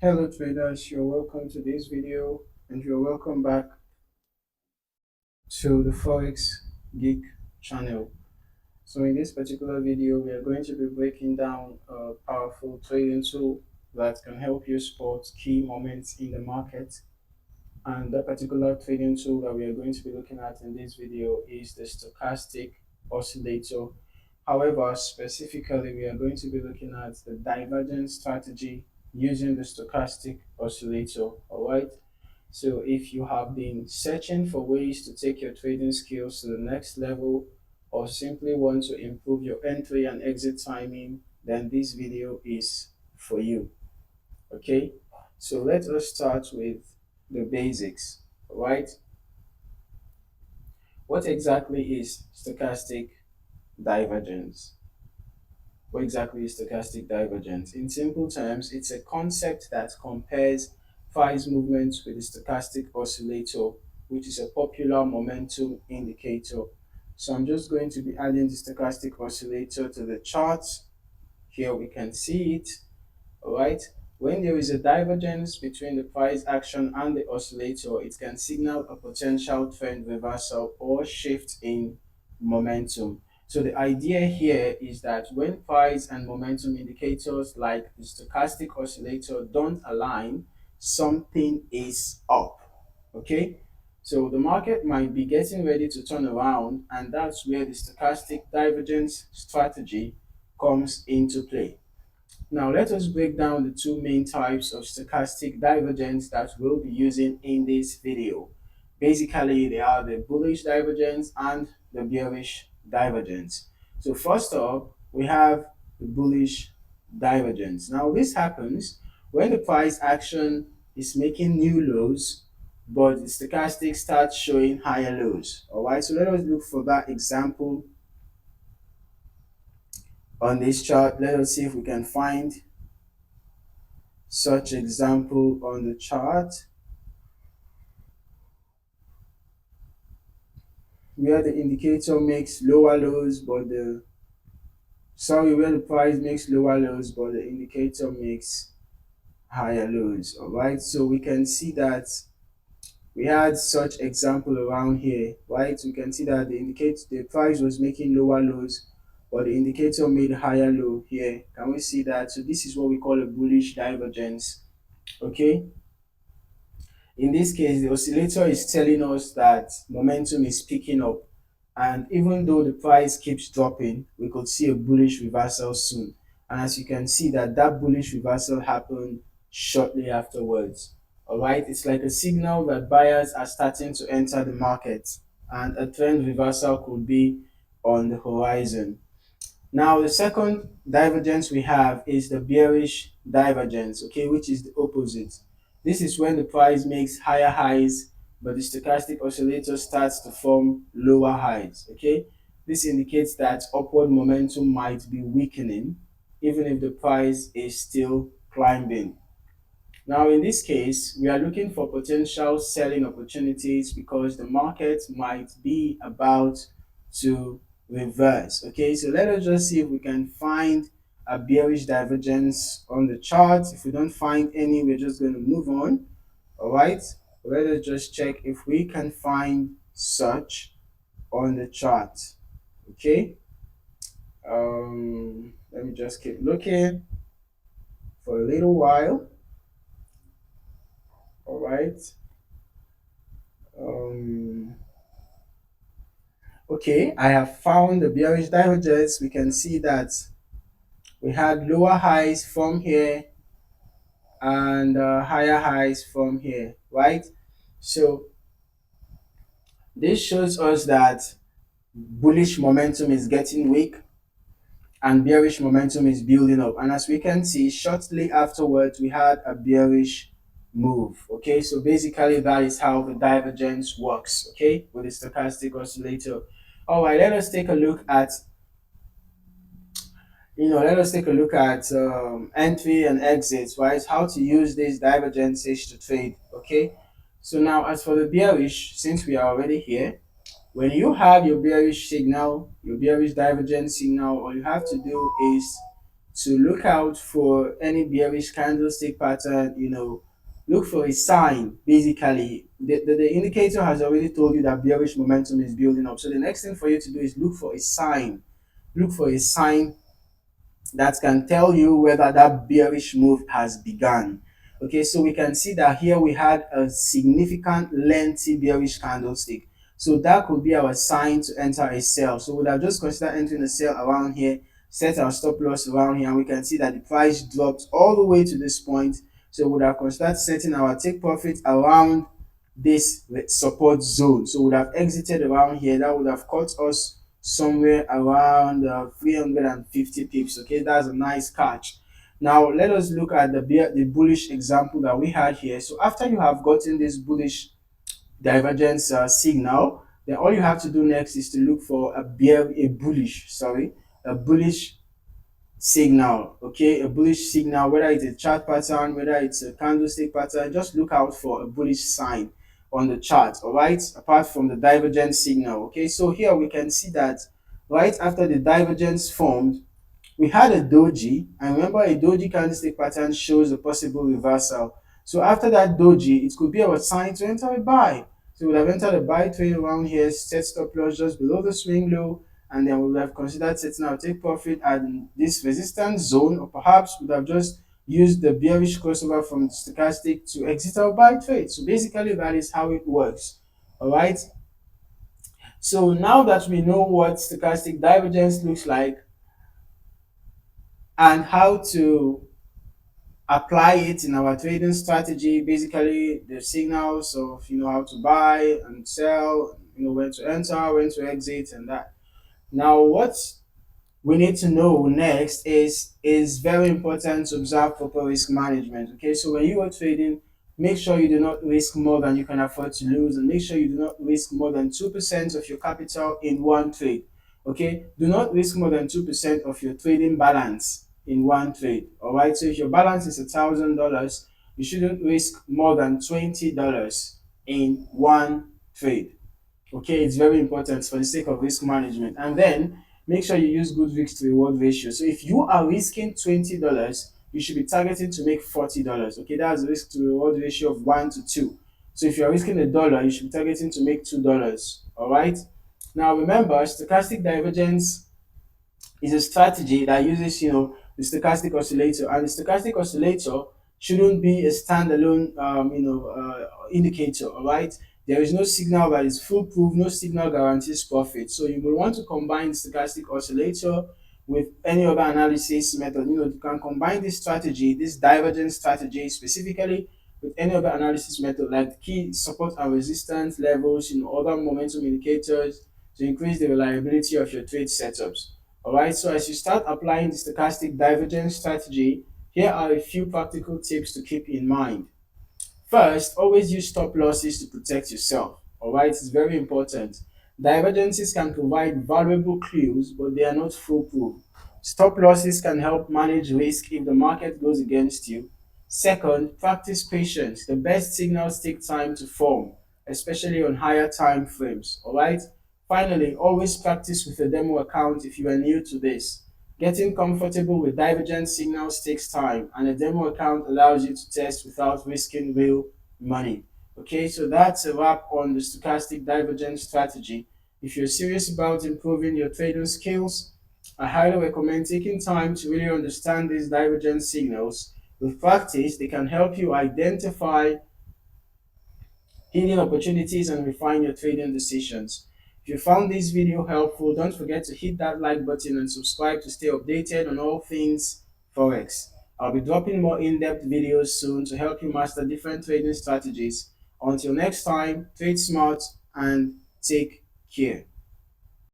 Hello traders, you're welcome to this video and you're welcome back to the Forex Geek channel. So in this particular video, we are going to be breaking down a powerful trading tool that can help you spot key moments in the market. And that particular trading tool that we are going to be looking at in this video is the Stochastic Oscillator. However, specifically, we are going to be looking at the divergence strategy using the Stochastic Oscillator. All right. So if you have been searching for ways to take your trading skills to the next level, or simply want to improve your entry and exit timing, then this video is for you. Okay, so let us start with the basics. All right, what exactly is stochastic divergence? What exactly is stochastic divergence? In simple terms, it's a concept that compares price movements with the stochastic oscillator, which is a popular momentum indicator. So I'm just going to be adding the stochastic oscillator to the chart. Here we can see it. All right. When there is a divergence between the price action and the oscillator, it can signal a potential trend reversal or shift in momentum. So the idea here is that when price and momentum indicators like the stochastic oscillator don't align, something is up. Okay. So the market might be getting ready to turn around, and that's where the stochastic divergence strategy comes into play. Now let us break down the two main types of stochastic divergence that we'll be using in this video. Basically, they are the bullish divergence and the bearish divergence. So first up, we have the bullish divergence. Now this happens when the price action is making new lows, but the stochastic starts showing higher lows. All right, so let us look for that example on this chart. Let us see if we can find such example on the chart where the indicator makes lower lows but the where the price makes lower lows but the indicator makes higher lows. All right, so we can see that we had such example around here, right? We can see that the price was making lower lows but the indicator made higher low here. Can we see that? So this is what we call a bullish divergence. Okay, in this case, the oscillator is telling us that momentum is picking up. And even though the price keeps dropping, we could see a bullish reversal soon. And as you can see that bullish reversal happened shortly afterwards. All right, it's like a signal that buyers are starting to enter the market and a trend reversal could be on the horizon. Now, the second divergence we have is the bearish divergence, okay, which is the opposite. This is when the price makes higher highs, but the stochastic oscillator starts to form lower highs, okay? This indicates that upward momentum might be weakening, even if the price is still climbing. Now, in this case, we are looking for potential selling opportunities because the market might be about to reverse. Okay, so let us just see if we can find a bearish divergence on the chart. If we don't find any, we're just going to move on. All right, let us just check if we can find such on the chart. Okay, let me just keep looking for a little while. All right. Um, okay, I have found the bearish divergence. We can see that we had lower highs from here and higher highs from here, right? So this shows us that bullish momentum is getting weak and bearish momentum is building up. And as we can see, shortly afterwards, we had a bearish move. Okay, so basically that is how the divergence works, okay, with the stochastic oscillator. All right, let us take a look at entry and exits, right? How to use these divergences to trade, okay? So now as for the bearish, since we are already here, when you have your bearish signal, your bearish divergence signal, all you have to do is to look out for any bearish candlestick pattern, look for a sign. Basically, the indicator has already told you that bearish momentum is building up. So the next thing for you to do is look for a sign. Look for a sign that can tell you whether that bearish move has begun. Okay, so we can see that here we had a significant lengthy bearish candlestick. So that could be our sign to enter a sell. So we'll have just considered entering a sell around here, set our stop loss around here, and we can see that the price dropped all the way to this point. So we would have considered setting our take profit around this support zone. So we would have exited around here. That would have caught us somewhere around 350 pips. Okay, that's a nice catch. Now let us look at the bullish example that we had here. So after you have gotten this bullish divergence signal, then all you have to do next is to look for a bullish signal. Okay, a bullish signal, whether it's a chart pattern, whether it's a candlestick pattern, just look out for a bullish sign on the chart. All right, apart from the divergence signal. Okay, so here we can see that right after the divergence formed, we had a doji, and remember, a doji candlestick pattern shows a possible reversal. So after that doji, it could be our sign to enter a buy. So we would have entered a buy trade around here, set stop loss just below the swing low, and then we would have considered setting our take profit at this resistance zone, or perhaps we would have just used the bearish crossover from stochastic to exit our buy trade. So basically that is how it works. All right, so now that we know what stochastic divergence looks like and how to apply it in our trading strategy, basically the signals of how to buy and sell, when to enter, when to exit, and that. Now what we need to know next is very important to observe proper risk management. Okay, so when you are trading, make sure you do not risk more than you can afford to lose, and make sure you do not risk more than 2% of your capital in one trade. Okay, do not risk more than 2% of your trading balance in one trade. All right, so if your balance is $1,000, you shouldn't risk more than $20 in one trade. Okay, it's very important for the sake of risk management. And then make sure you use good risk to reward ratio. So if you are risking $20, you should be targeting to make $40. Okay, that's a risk to reward ratio of 1 to 2. So if you're risking $1, you should be targeting to make $2. All right, now remember, stochastic divergence is a strategy that uses the stochastic oscillator, and the stochastic oscillator shouldn't be a standalone indicator. All right, there is no signal that is foolproof, no signal guarantees profit. So you will want to combine the stochastic oscillator with any other analysis method. You can combine this strategy, this divergence strategy specifically, with any other analysis method like key support and resistance levels, other momentum indicators, to increase the reliability of your trade setups. All right, so as you start applying the stochastic divergence strategy, here are a few practical tips to keep in mind. First, always use stop losses to protect yourself. All right, it's very important. Divergences can provide valuable clues, but they are not foolproof. Stop losses can help manage risk if the market goes against you. Second, practice patience. The best signals take time to form, especially on higher time frames. All right. Finally, always practice with a demo account if you are new to this. Getting comfortable with divergent signals takes time, and a demo account allows you to test without risking real money. Okay, so that's a wrap on the stochastic divergence strategy. If you're serious about improving your trading skills, I highly recommend taking time to really understand these divergent signals. With practice, they can help you identify hidden opportunities and refine your trading decisions. If you found this video helpful, don't forget to hit that like button and subscribe to stay updated on all things Forex. I'll be dropping more in-depth videos soon to help you master different trading strategies. Until next time, trade smart and take care.